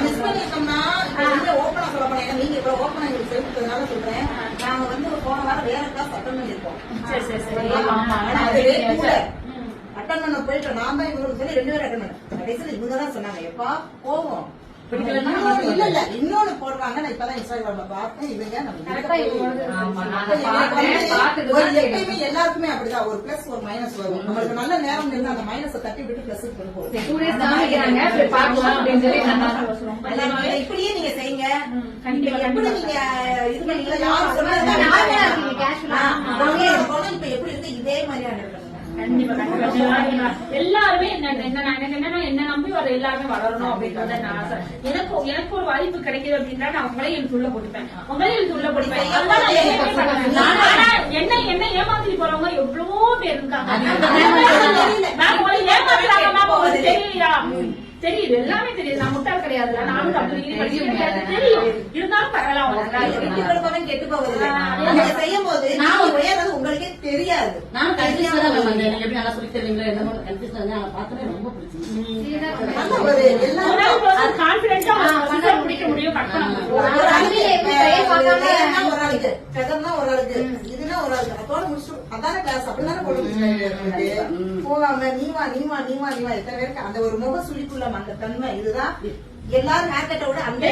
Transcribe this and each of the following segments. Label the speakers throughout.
Speaker 1: Miss பண்ணிட்டோம்னா ஓப்பனா சொல்ல போனேன். நீங்க இப்ப ஓப்பனா எங்களுக்கு தெரிவித்ததுனால சொல்றேன். நாங்க வந்து போன வாரம் வேற கிளாஸ் அட்டன் பண்ணிருக்கோம். அட்டன் பண்ண போயிட்டு நான் தான் இவங்களுக்கு சொல்லி 2 பேரும் அட்டன் பண்ணேன். கடைசியில் இவங்க தான் சொன்னாங்க எப்பா போவோம் இல்ல இல்ல இன்னொன்னு போடுறாங்க. நான் இப்பதான் இன்ஸ்டாகிராம்ல பார்த்தேன். இவங்க எப்பயுமே எல்லாருக்குமே அப்படிதான் ஒரு பிளஸ் ஒரு மைனஸ் வரும். நம்மளுக்கு நல்ல நேரம் இருந்து அந்த மைனஸ் தட்டி விட்டு பிளஸ் கொண்டு போகும். இப்படியே நீங்க செய்யுங்க. எப்படி நீங்க இது பண்ணீங்களா யாரும் சொன்னா இப்ப எப்படி இருக்கு இதே மாதிரியான
Speaker 2: கண்டிப்பா எல்லாருமே என்ன நம்பி வர எல்லாருமே வளரணும் அப்படின்றத நான் ஆசை. எனக்கு ஒரு வாய்ப்பு கிடைக்குது அப்படின்னா நான் உங்களையும் எனக்கு உள்ள போட்டுப்பேன். உங்களையும் எனக்கு உள்ள போட்டுப்பேன். என்ன ஏமாத்தி போறவங்க எவ்வளவோ பேர் இருக்காங்க. ஏமாத்துறாங்க தெரியலையா? தெரியுது, எல்லாமே தெரியுது. நான் முட்டாள் கிடையாது. நானும் தெரியும். இருந்தாலும் பரவாயில்ல
Speaker 1: கெட்டு போவதில்லை. செய்யும் போது உங்களுக்கே தெரியாது. நான் சொல்லி தருவீங்களா என்ன கன்ஃபியூஷன் பார்த்தா ரொம்ப
Speaker 2: கான்பிடென்டா முடிக்க முடியும்.
Speaker 1: ஒரு ஆளுக்கு இதுனா ஒரு ஆளுக்கு அதோட முடிச்சு அதான கிளாஸ் அப்படிதானே போவாங்க. நீவா நீவா நீவா நீவா எத்தனை பேருக்கு அந்த ஒரு முக சுழிப்புள்ள அந்த தன்மை இதுதான். எல்லாரும் ஹேர்கட்டை விட அந்த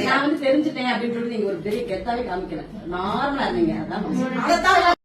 Speaker 3: நான் தெரிஞ்சுட்டேன் அப்படின்னு சொல்லி நீங்க ஒரு பெரிய கெத்தாவே காமிக்கல. நார்மலா இருந்தீங்க. அதான்